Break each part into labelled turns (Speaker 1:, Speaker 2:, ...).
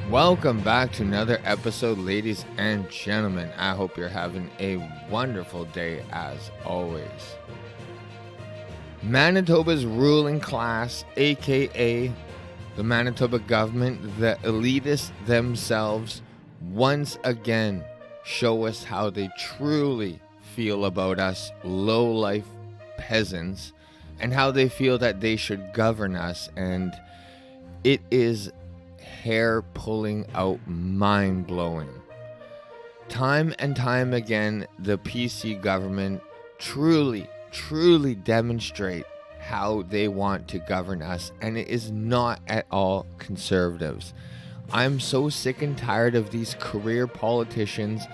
Speaker 1: Welcome back to another episode, ladies and gentlemen. I hope you're having a wonderful day as always. Manitoba's ruling class, aka the Manitoba government, the elitists themselves, once again show us how they truly feel about us low-life peasants and how they feel that they should govern us, and it is hair pulling out, mind blowing. Time and time again, the PC government truly demonstrate how they want to govern us, and it is not at all conservatives. I'm so sick and tired of these career politicians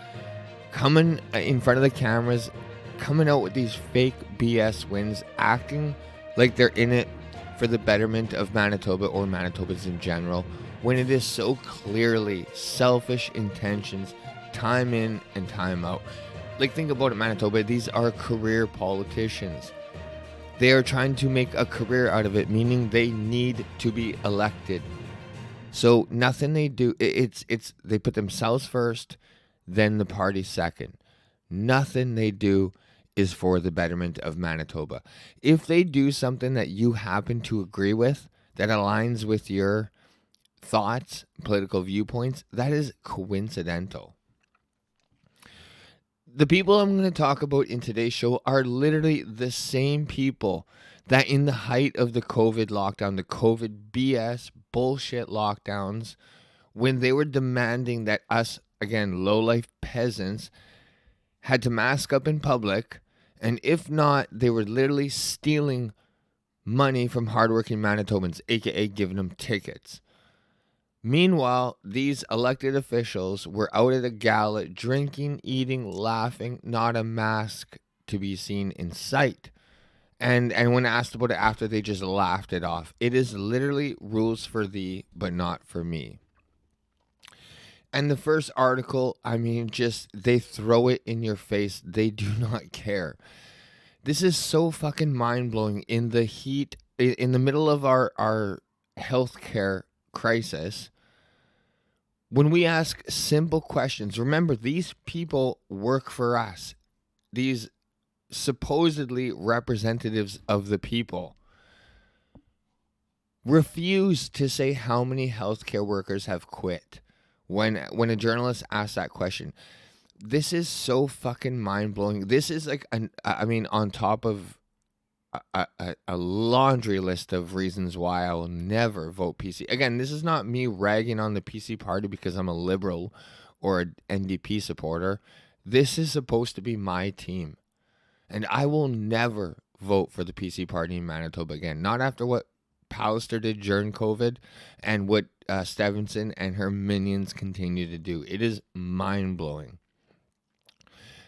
Speaker 1: coming in front of the cameras, coming out with these fake BS wins, acting like they're in it for the betterment of Manitoba or Manitobans in general, when it is so clearly selfish intentions, time in and time out. Like, think about it, Manitoba. These are career politicians. They are trying to make a career out of it, meaning they need to be elected. So nothing they do, it's they put themselves first, then the party second. Nothing they do is for the betterment of Manitoba. If they do something that you happen to agree with, that aligns with your thoughts, political viewpoints, that is coincidental. The people I'm going to talk about in today's show are literally the same people that in the height of the COVID lockdown, the COVID BS bullshit lockdowns, when they were demanding that us, again, low-life peasants, had to mask up in public, and if not, they were literally stealing money from hardworking Manitobans, aka giving them tickets. Meanwhile, these elected officials were out at a gala, drinking, eating, laughing, not a mask to be seen in sight. And when asked about it after, they just laughed it off. It is literally rules for thee, but not for me. And the first article, I mean, just they throw it in your face. They do not care. This is so fucking mind-blowing in the heat, in the middle of our healthcare crisis. When we ask simple questions, remember, these people work for us. These supposedly representatives of the people refuse to say how many healthcare workers have quit. When a journalist asks that question, this is so fucking mind-blowing. This is like, on top of a laundry list of reasons why I will never vote PC. Again, this is not me ragging on the PC party because I'm a liberal or an NDP supporter. This is supposed to be my team. And I will never vote for the PC party in Manitoba again. Not after what Pallister did during COVID and what Stevenson and her minions continue to do. It is mind-blowing.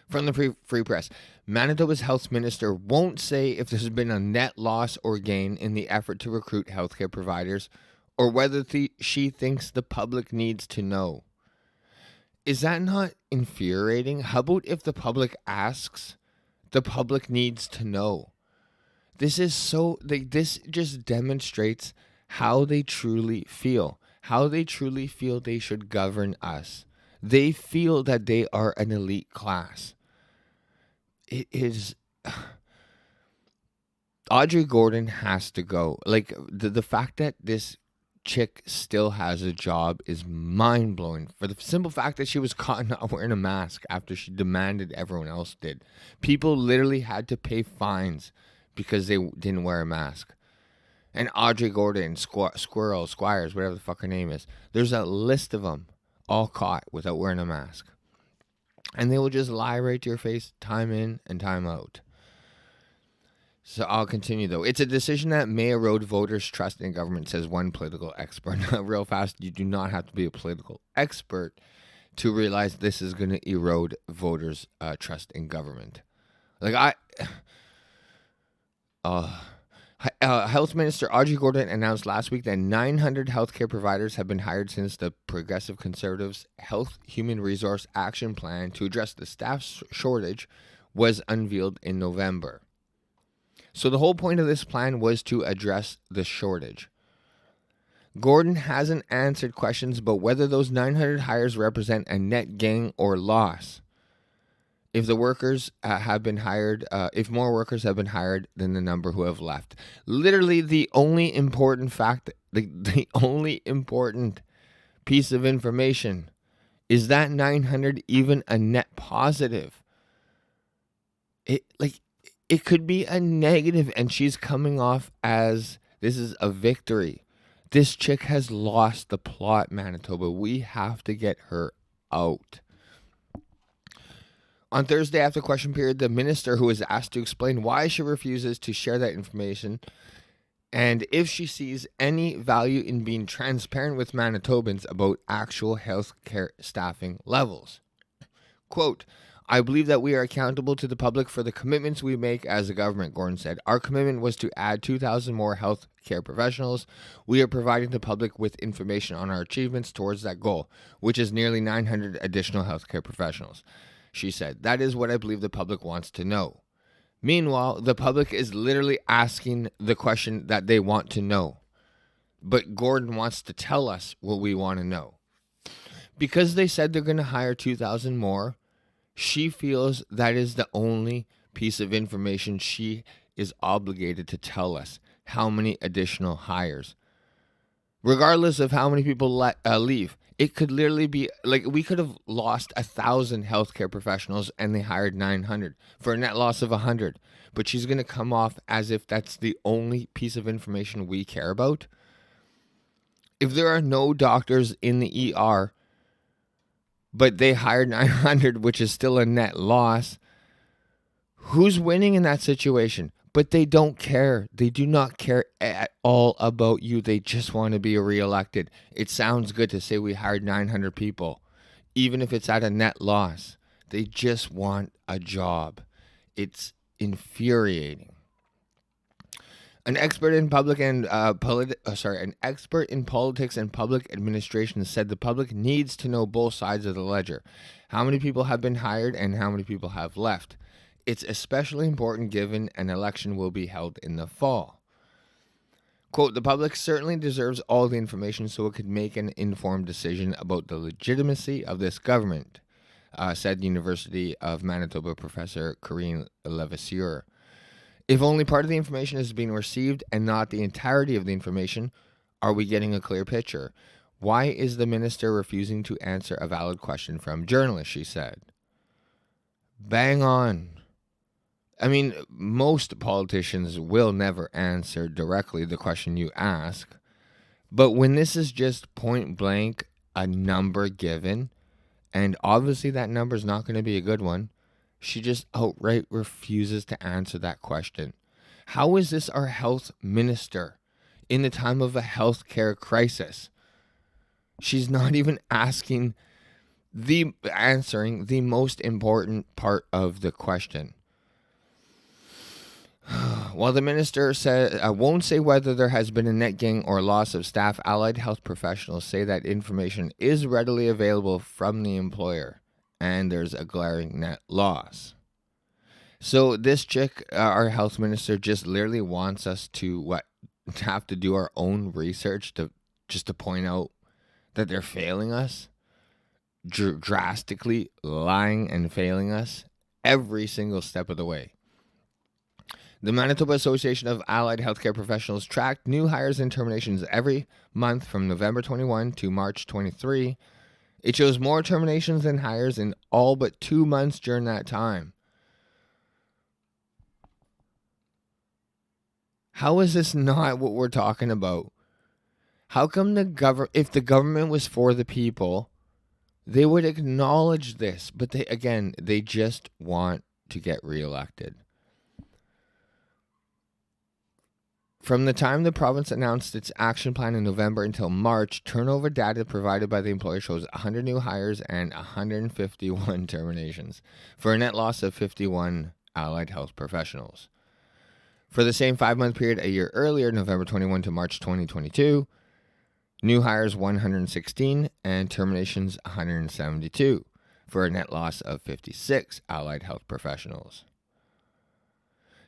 Speaker 1: From the Free Press, Manitoba's health minister won't say if there's been a net loss or gain in the effort to recruit healthcare providers or whether she thinks the public needs to know. Is that not infuriating? How about if the public asks, the public needs to know? This is so, this just demonstrates how they truly feel, how they truly feel they should govern us. They feel that they are an elite class. It is. Audrey Gordon has to go. Like, the fact that this chick still has a job is mind-blowing. For the simple fact that she was caught not wearing a mask after she demanded everyone else did. People literally had to pay fines because they didn't wear a mask. And Audrey Gordon, Squirrels, Squires, whatever the fuck her name is, there's a list of them all caught without wearing a mask. And they will just lie right to your face time in and time out. So I'll continue, though. It's a decision that may erode voters' trust in government, says one political expert. Real fast, you do not have to be a political expert to realize this is going to erode voters' trust in government. Like, Health Minister Audrey Gordon announced last week that 900 healthcare providers have been hired since the Progressive Conservatives' Health Human Resource Action Plan to address the staff shortage was unveiled in November. So the whole point of this plan was to address the shortage. Gordon hasn't answered questions about whether those 900 hires represent a net gain or loss. If the workers have been hired, if more workers have been hired than the number who have left. Literally, the only important fact, the only important piece of information is that 900 even a net positive. It could be a negative, and she's coming off as this is a victory. This chick has lost the plot, Manitoba. We have to get her out. On Thursday, after question period, the minister, who was asked to explain why she refuses to share that information and if she sees any value in being transparent with Manitobans about actual healthcare staffing levels. Quote, I believe that we are accountable to the public for the commitments we make as a government, Gordon said. Our commitment was to add 2,000 more health care professionals. We are providing the public with information on our achievements towards that goal, which is nearly 900 additional healthcare professionals. She said, that is what I believe the public wants to know. Meanwhile, the public is literally asking the question that they want to know. But Gordon wants to tell us what we want to know. Because they said they're going to hire 2,000 more, she feels that is the only piece of information she is obligated to tell us. How many additional hires. Regardless of how many people leave. It could literally be like we could have lost 1,000 healthcare professionals and they hired 900 for a net loss of 100. But she's going to come off as if that's the only piece of information we care about. If there are no doctors in the ER, but they hired 900, which is still a net loss, who's winning in that situation? But they don't care. They do not care at all about you. They just want to be reelected. It sounds good to say we hired 900 people, even if it's at a net loss. They just want a job. It's infuriating. An expert in an expert in politics and public administration said the public needs to know both sides of the ledger. How many people have been hired and how many people have left? It's especially important given an election will be held in the fall. Quote, the public certainly deserves all the information so it could make an informed decision about the legitimacy of this government, said University of Manitoba professor Corinne Levasseur. If only part of the information is being received and not the entirety of the information, are we getting a clear picture? Why is the minister refusing to answer a valid question from journalists, she said. Bang on. I mean, most politicians will never answer directly the question you ask. But when this is just point blank, a number given, and obviously that number is not going to be a good one, she just outright refuses to answer that question. How is this our health minister in the time of a healthcare crisis? She's not even answering the most important part of the question. While the minister won't say whether there has been a net gain or loss of staff, allied health professionals say that information is readily available from the employer, and there's a glaring net loss. So this chick, our health minister, just literally wants us to have to do our own research to point out that they're failing us, drastically lying and failing us every single step of the way. The Manitoba Association of Allied Healthcare Professionals tracked new hires and terminations every month from November 21 to March 23. It shows more terminations than hires in all but 2 months during that time. How is this not what we're talking about? How come if the government was for the people, they would acknowledge this, but they just want to get reelected. From the time the province announced its action plan in November until March, turnover data provided by the employer shows 100 new hires and 151 terminations, for a net loss of 51 allied health professionals. For the same 5-month period a year earlier, November 21 to March 2022, new hires 116 and terminations 172, for a net loss of 56 allied health professionals.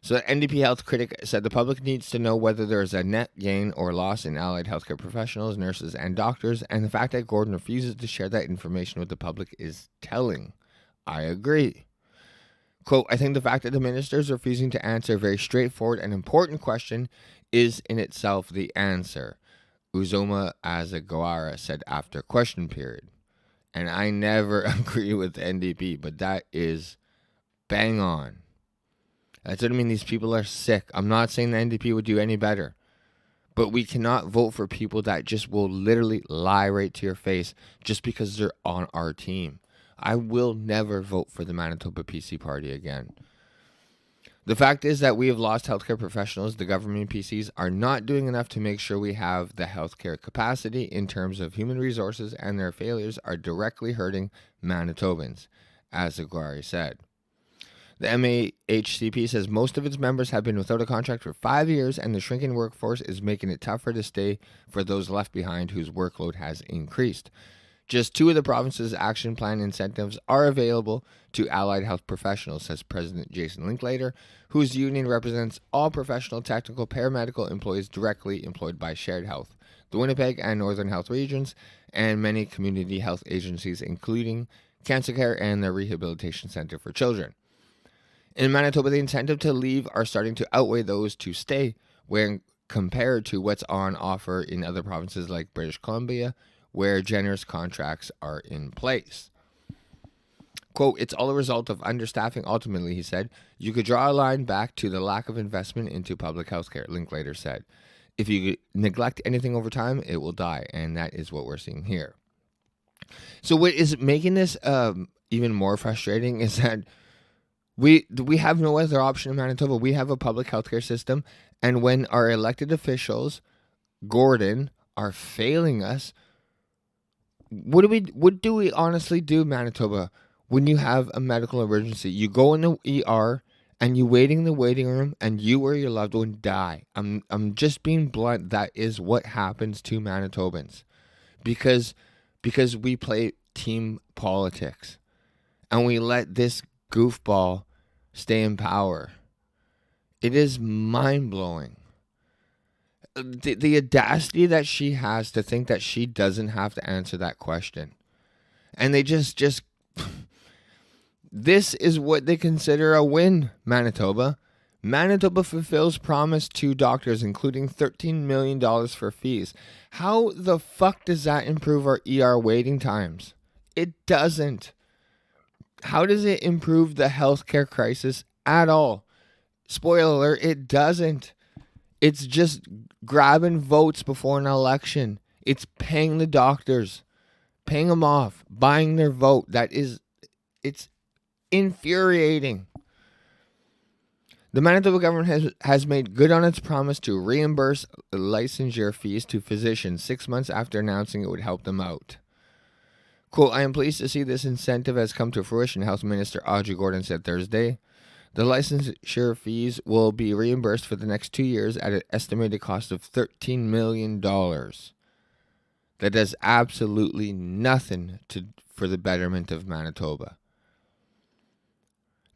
Speaker 1: So the NDP health critic said the public needs to know whether there is a net gain or loss in allied healthcare professionals, nurses, and doctors, and the fact that Gordon refuses to share that information with the public is telling. I agree. Quote, I think the fact that the minister is refusing to answer a very straightforward and important question is in itself the answer, Uzoma Azagawara said after question period. And I never agree with the NDP, but that is bang on. That doesn't mean these people are sick. I'm not saying the NDP would do any better. But we cannot vote for people that just will literally lie right to your face just because they're on our team. I will never vote for the Manitoba PC Party again. The fact is that we have lost healthcare professionals. The government PCs are not doing enough to make sure we have the healthcare capacity in terms of human resources, and their failures are directly hurting Manitobans, as Aguari said. The MAHCP says most of its members have been without a contract for 5 years, and the shrinking workforce is making it tougher to stay for those left behind whose workload has increased. Just 2 of the province's action plan incentives are available to allied health professionals, says President Jason Linklater, whose union represents all professional, technical, paramedical employees directly employed by Shared Health, the Winnipeg and Northern Health regions, and many community health agencies, including Cancer Care and the Rehabilitation Center for Children. In Manitoba, the incentive to leave are starting to outweigh those to stay when compared to what's on offer in other provinces like British Columbia, where generous contracts are in place. Quote, it's all a result of understaffing ultimately, he said. You could draw a line back to the lack of investment into public health care, Linklater said. If you neglect anything over time, it will die, and that is what we're seeing here. So what is making this even more frustrating is that we have no other option in Manitoba. We have a public healthcare system, and when our elected officials, Gordon, are failing us, what do we honestly do, Manitoba, when you have a medical emergency? You go in the ER and you waiting in the waiting room, and you or your loved one die. I'm just being blunt. That is what happens to Manitobans, because we play team politics, and we let this goofball stay in power. It is mind-blowing. The audacity that she has to think that she doesn't have to answer that question. And they just this is what they consider a win, Manitoba. Manitoba fulfills promise to doctors, including $13 million for fees. How the fuck does that improve our ER waiting times? It doesn't. How does it improve the healthcare crisis at all? Spoiler alert, it doesn't. It's just grabbing votes before an election. It's paying the doctors, paying them off, buying their vote. It's infuriating. The Manitoba government has made good on its promise to reimburse licensure fees to physicians 6 months after announcing it would help them out. Quote, I am pleased to see this incentive has come to fruition, Health Minister Audrey Gordon said Thursday. The licensure fees will be reimbursed for the next 2 years at an estimated cost of $13 million. That does absolutely nothing for the betterment of Manitoba.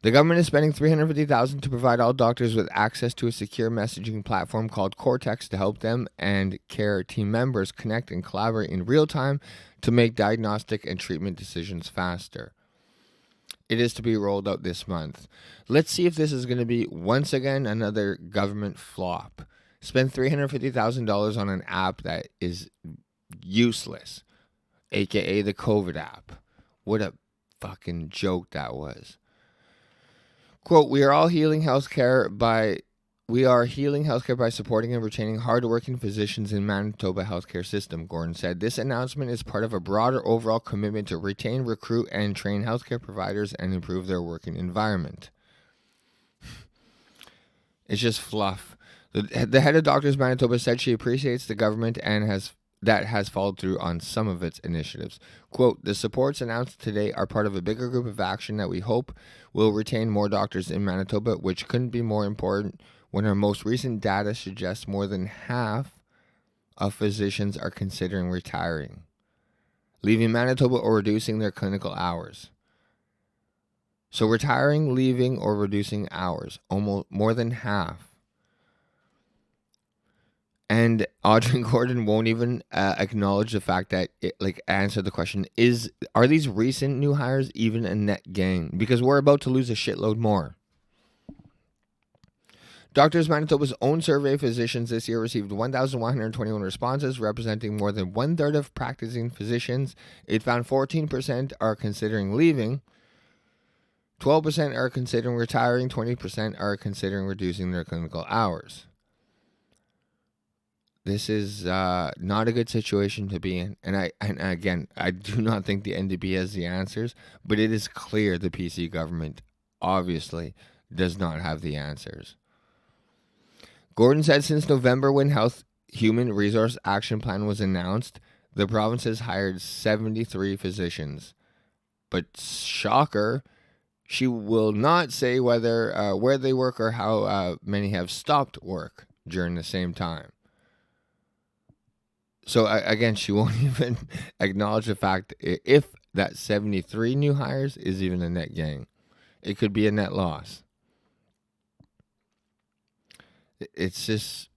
Speaker 1: The government is spending $350,000 to provide all doctors with access to a secure messaging platform called Cortex to help them and care team members connect and collaborate in real time to make diagnostic and treatment decisions faster. It is to be rolled out this month. Let's see if this is going to be, once again, another government flop. Spend $350,000 on an app that is useless, aka the COVID app. What a fucking joke that was. Quote, we are healing healthcare by supporting and retaining hardworking physicians in Manitoba healthcare system, Gordon said. This announcement is part of a broader overall commitment to retain, recruit, and train healthcare providers and improve their working environment. It's just fluff. The head of Doctors Manitoba said she appreciates the government and has followed through on some of its initiatives. Quote, the supports announced today are part of a bigger group of action that we hope will retain more doctors in Manitoba, which couldn't be more important when our most recent data suggests more than half of physicians are considering retiring, leaving Manitoba or reducing their clinical hours. So retiring, leaving, or reducing hours, almost more than half. And Audrey Gordon won't even acknowledge the fact that answer the question: are these recent new hires even a net gain? Because we're about to lose a shitload more. Doctors Manitoba's own survey of physicians this year received 1,121 responses, representing more than one-third of practicing physicians. It found 14% are considering leaving, 12% are considering retiring, 20% are considering reducing their clinical hours. This is not a good situation to be in. And again, I do not think the NDP has the answers, but it is clear the PC government obviously does not have the answers. Gordon said since November, when Health Human Resource Action Plan was announced, the province has hired 73 physicians. But shocker, she will not say whether where they work or how many have stopped work during the same time. So again, she won't even acknowledge the fact if that 73 new hires is even a net gain. It could be a net loss. It's just,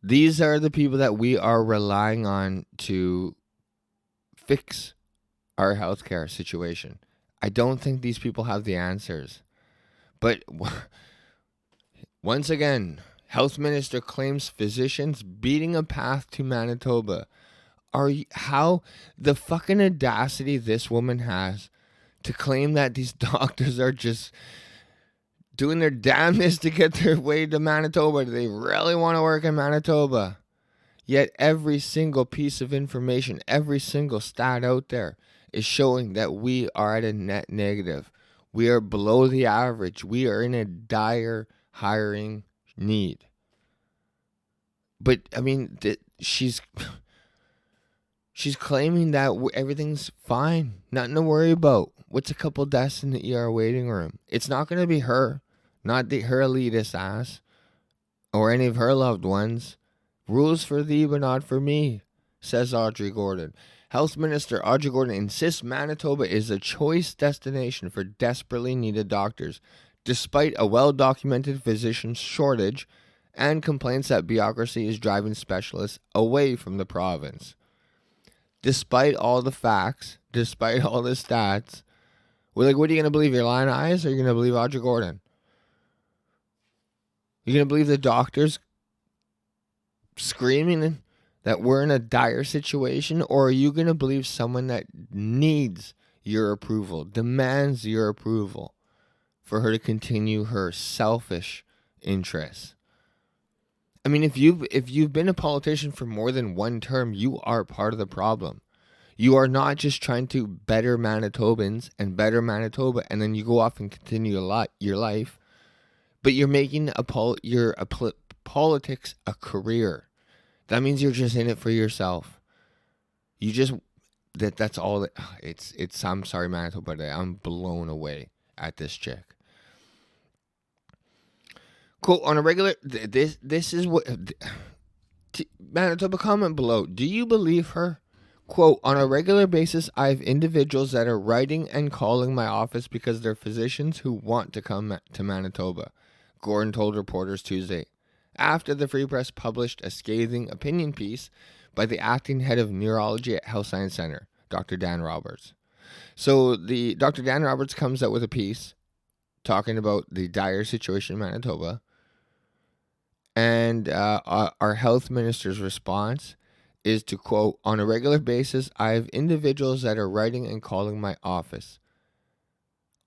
Speaker 1: these are the people that we are relying on to fix our healthcare situation. I don't think these people have the answers. But once again, Health Minister claims physicians beating a path to Manitoba. How the fucking audacity this woman has to claim that these doctors are just doing their damnedest to get their way to Manitoba. Do they really want to work in Manitoba? Yet every single piece of information, every single stat out there is showing that we are at a net negative. We are below the average. We are in a dire hiring need. But I mean, she's claiming that everything's fine, nothing to worry about. What's a couple deaths in the ER waiting room? It's not going to be her, not her elitist ass, or any of her loved ones. Rules for thee, but not for me, says Audrey Gordon. Health Minister Audrey Gordon insists Manitoba is a choice destination for desperately needed doctors, despite a well-documented physician shortage and complaints that bureaucracy is driving specialists away from the province. Despite all the facts, despite all the stats, we're like, what are you going to believe, your lying eyes, or are you going to believe Audrey Gordon? You're going to believe the doctors screaming that we're in a dire situation, or are you going to believe someone that needs your approval, demands your approval for her to continue her selfish interests? I mean, if you've been a politician for more than one term, you are part of the problem. You are not just trying to better Manitobans and better Manitoba, and then you go off and continue your life, but you're making politics a career. That means you're just in it for yourself. That's all that it's I'm sorry, Manitoba, but I'm blown away at this chick. Quote, on a regular, this is what, Manitoba, comment below. Do you believe her? Quote, on a regular basis, I have individuals that are writing and calling my office because they're physicians who want to come to Manitoba, Gordon told reporters Tuesday, after the Free Press published a scathing opinion piece by the acting head of neurology at Health Science Center, Dr. Dan Roberts. So Dr. Dan Roberts comes out with a piece talking about the dire situation in Manitoba, and our health minister's response is to quote, on a regular basis, I have individuals that are writing and calling my office.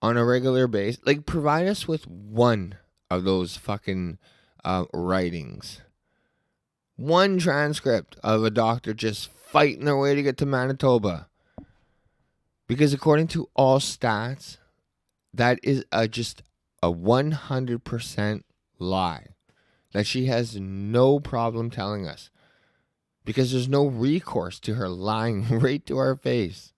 Speaker 1: On a regular basis, like, provide us with one of those fucking writings. One transcript of a doctor just fighting their way to get to Manitoba. Because according to all stats, that is just a 100% lie that she has no problem telling us, because there's no recourse to her lying right to our face.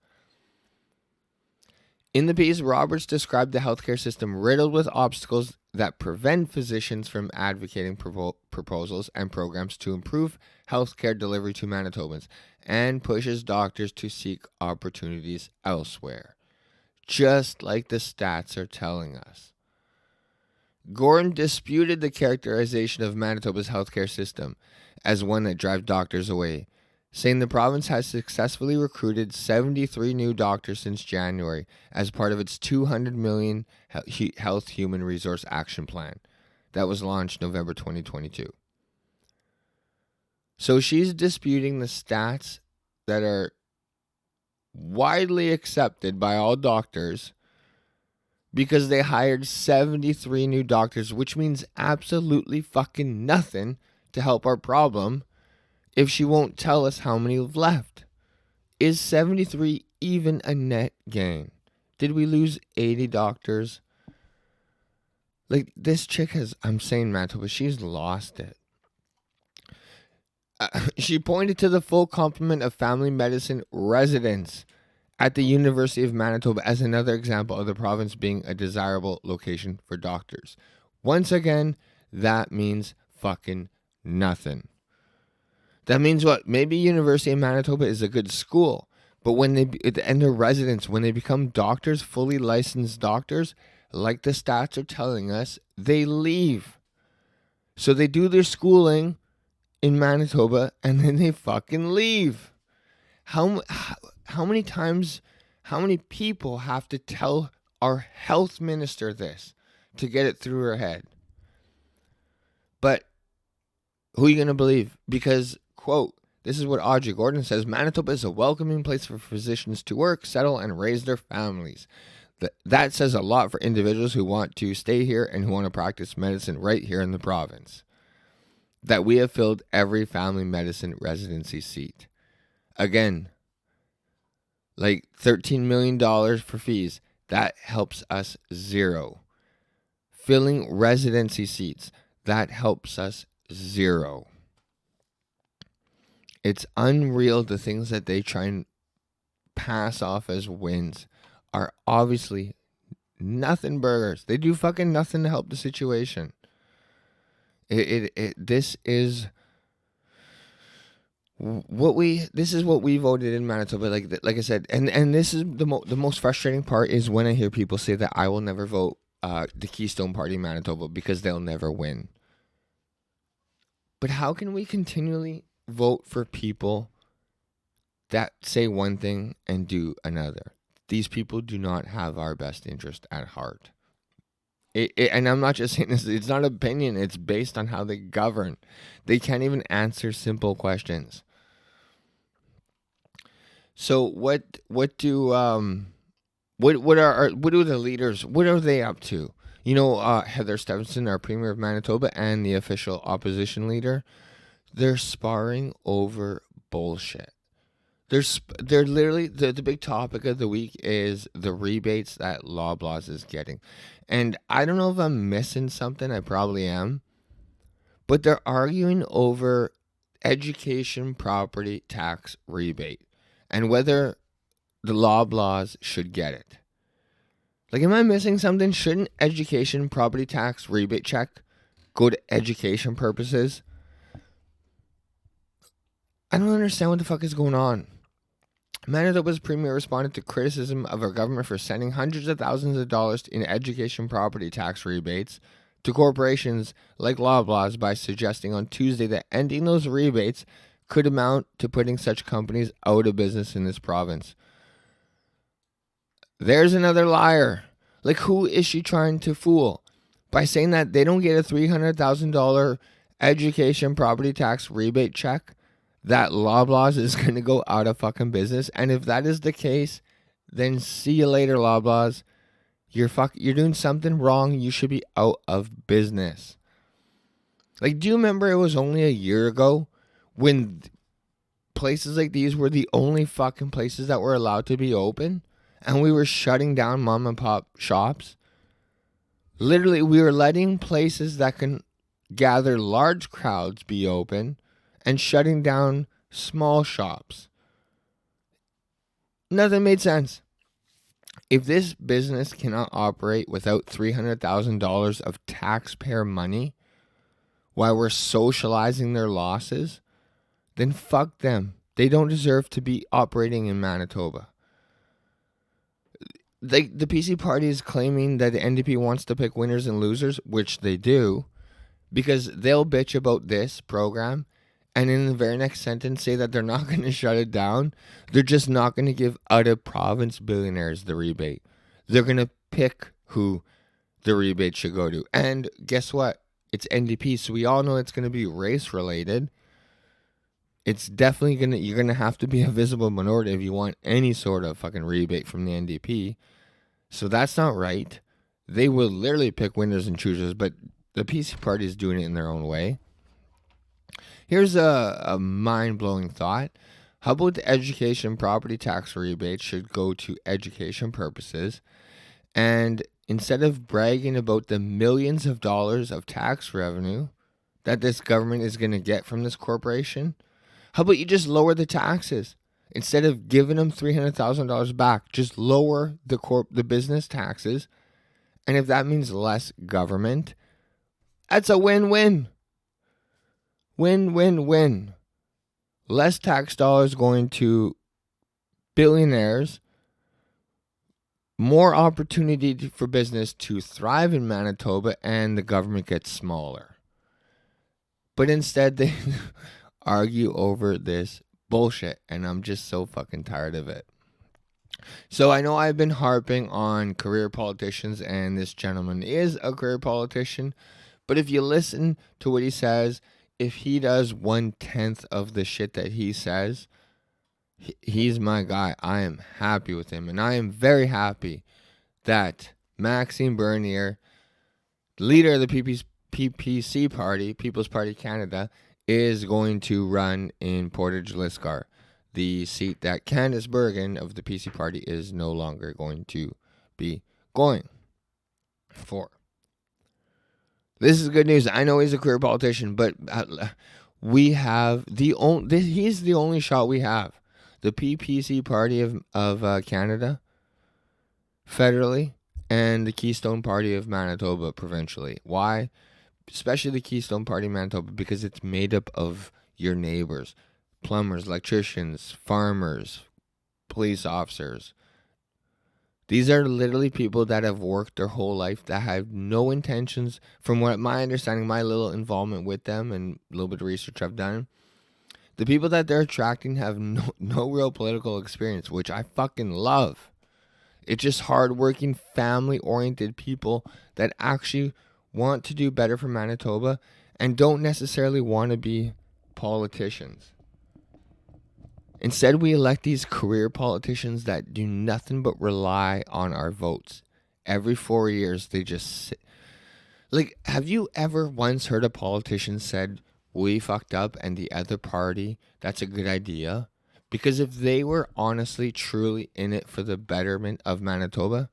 Speaker 1: In the piece, Roberts described the healthcare system riddled with obstacles that prevent physicians from advocating proposals and programs to improve healthcare delivery to Manitobans, and pushes doctors to seek opportunities elsewhere. just like the stats are telling us. Gordon disputed the characterization of Manitoba's healthcare system as one that drives doctors away, saying the province has successfully recruited 73 new doctors since January as part of its $200 million Health Human Resource Action Plan that was launched November 2022. So she's disputing the stats that are widely accepted by all doctors because they hired 73 new doctors, which means absolutely fucking nothing to help our problem if she won't tell us how many have left. Is 73 even a net gain? Did we lose 80 doctors? Like, this chick has, I'm saying Manitoba, she's lost it. She pointed to the full complement of family medicine residents at the University of Manitoba as another example of the province being a desirable location for doctors. Once again, that means fucking nothing. That means what? Maybe University of Manitoba is a good school, but when they and their residents, when they become doctors, fully licensed doctors, like the stats are telling us, they leave. So they do their schooling in Manitoba and then they fucking leave. How many times, how many people have to tell our health minister this to get it through her head? But who are you going to believe? Because, quote, this is what Audrey Gordon says, Manitoba is a welcoming place for physicians to work, settle, and raise their families. That says a lot for individuals who want to stay here and who want to practice medicine right here in the province. That we have filled every family medicine residency seat. Again, like $13 million for fees. That helps us zero. Filling residency seats. That helps us zero. It's unreal. The things that they try and pass off as wins are obviously nothing burgers. They do fucking nothing to help the situation. This is what we voted in Manitoba. Like I said, and this is the most frustrating part is when I hear people say that I will never vote the Keystone Party in Manitoba because they'll never win. But how can we continually vote for people that say one thing and do another? These people do not have our best interest at heart. And I'm not just saying this, it's not opinion, it's based on how they govern. They can't even answer simple questions. So what do the leaders, what are they up to? You know, Heather Stevenson, our Premier of Manitoba, and the official opposition leader, they're sparring over bullshit. They're literally, the big topic of the week is the rebates that Loblaws is getting. And I don't know if I'm missing something, I probably am. But they're arguing over education property tax rebate and whether the Loblaws should get it. Like, am I missing something? Shouldn't education property tax rebate check go to education purposes? I don't understand what the fuck is going on. Manitoba's premier responded to criticism of our government for sending hundreds of thousands of dollars in education property tax rebates to corporations like Loblaws by suggesting on Tuesday that ending those rebates could amount to putting such companies out of business in this province. There's another liar. Like, who is she trying to fool? By saying that they don't get a $300,000 education property tax rebate check, that Loblaws is going to go out of fucking business. And if that is the case, then see you later, Loblaws. You're doing something wrong. You should be out of business. Like, do you remember it was only a year ago when places like these were the only fucking places that were allowed to be open? And we were shutting down mom and pop shops? Literally, we were letting places that can gather large crowds be open and shutting down small shops. Nothing made sense. If this business cannot operate without $300,000 of taxpayer money while we're socializing their losses, then fuck them. They don't deserve to be operating in Manitoba. the PC party is claiming that the NDP wants to pick winners and losers, which they do, because they'll bitch about this program and in the very next sentence say that they're not going to shut it down. They're just not going to give out of province billionaires the rebate. They're going to pick who the rebate should go to. And guess what? It's NDP, so we all know it's going to be race related. It's definitely going to, you're going to have to be a visible minority if you want any sort of fucking rebate from the NDP. So that's not right. They will literally pick winners and choosers, but the PC party is doing it in their own way. Here's a mind-blowing thought. How about the education property tax rebate should go to education purposes, and instead of bragging about the millions of dollars of tax revenue that this government is going to get from this corporation, how about you just lower the taxes? Instead of giving them $300,000 back, just lower the business taxes. And if that means less government, that's a win-win. Win-win-win. Less tax dollars going to billionaires. More opportunity for business to thrive in Manitoba, and the government gets smaller. But instead, they argue over this bullshit, and I'm just so fucking tired of it. So I know I've been harping on career politicians, and this gentleman is a career politician, but if you listen to what he says, if he does 1/10 of the shit that he says, he's my guy. I am happy with him, and I am very happy that Maxime Bernier, leader of the PPC party, People's Party Canada, is going to run in Portage-Lisgar, the seat that Candice Bergen of the PC party is no longer going to be going for. This is good news. I know he's a career politician, but we have he's the only shot we have. The PPC party of Canada, federally, and the Keystone Party of Manitoba, provincially. Why? Especially the Keystone Party of Manitoba, because it's made up of your neighbors. Plumbers, electricians, farmers, police officers. These are literally people that have worked their whole life, that have no intentions, from what my understanding, my little involvement with them and a little bit of research I've done, the people that they're attracting have no real political experience, which I fucking love. It's just hardworking, family-oriented people that actually want to do better for Manitoba and don't necessarily want to be politicians. Instead, we elect these career politicians that do nothing but rely on our votes. Every 4 years, they just sit. Like, have you ever once heard a politician said, "We fucked up," and the other party, "That's a good idea"? Because if they were honestly, truly in it for the betterment of Manitoba,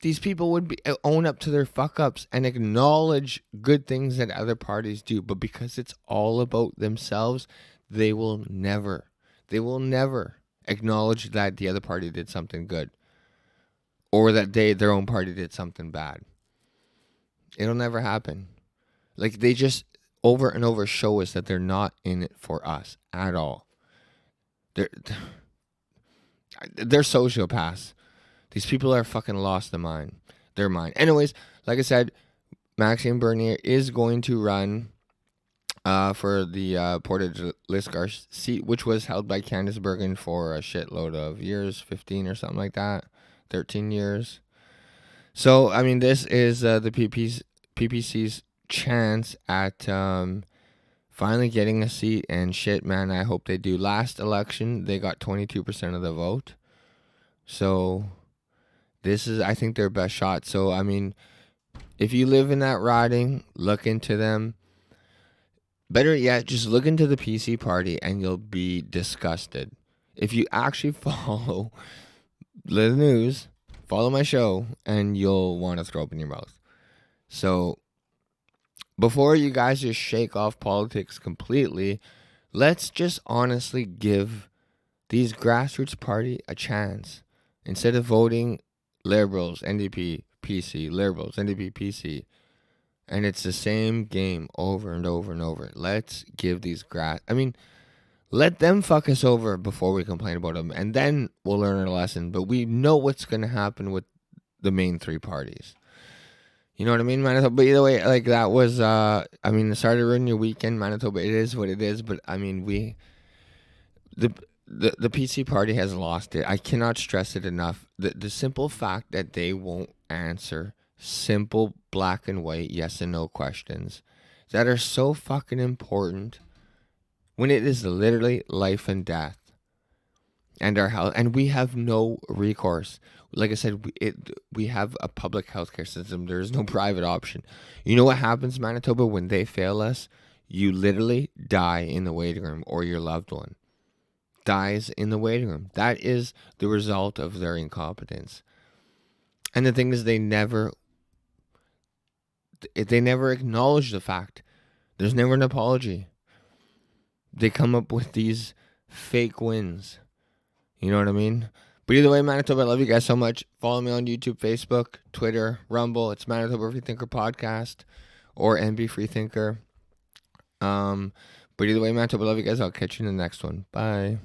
Speaker 1: these people would own up to their fuck-ups and acknowledge good things that other parties do. But because it's all about themselves, they will never acknowledge that the other party did something good, or that their own party did something bad. It'll never happen. Like, they just over and over show us that they're not in it for us at all. They're sociopaths. These people are fucking lost their mind. Anyways, like I said, Maxime Bernier is going to run for the Portage-Lisgar seat, which was held by Candice Bergen for a shitload of years, 15 or something like that, 13 years. So, I mean, this is the PPC's chance at finally getting a seat, and shit, man, I hope they do. Last election, they got 22% of the vote. So, this is, I think, their best shot. So, I mean, if you live in that riding, look into them. Better yet, just look into the PC party and you'll be disgusted. If you actually follow the news, follow my show, and you'll want to throw up in your mouth. So, before you guys just shake off politics completely, let's just honestly give these grassroots party a chance. Instead of voting Liberals, NDP, PC, Liberals, NDP, PC, and it's the same game over and over and over. Let's give these Let them fuck us over before we complain about them, and then we'll learn our lesson. But we know what's going to happen with the main three parties. You know what I mean, Manitoba? But either way, like that was, I mean, sorry to ruin your weekend, Manitoba. It is what it is. But I mean, the the PC party has lost it. I cannot stress it enough. The simple fact that they won't answer simple black and white yes and no questions that are so fucking important when it is literally life and death and our health, and we have no recourse. Like I said, we have a public healthcare system. There is no private option. You know what happens, Manitoba, when they fail us? You literally die in the waiting room, or your loved one dies in the waiting room. That is the result of their incompetence. And the thing is, they never acknowledge the fact. There's never an apology. They come up with these fake wins. You know what I mean? But either way, Manitoba, I love you guys so much. Follow me on YouTube, Facebook, Twitter, Rumble. It's Manitoba Freethinker Podcast or NB Freethinker. But either way, Manitoba, I love you guys. I'll catch you in the next one. Bye.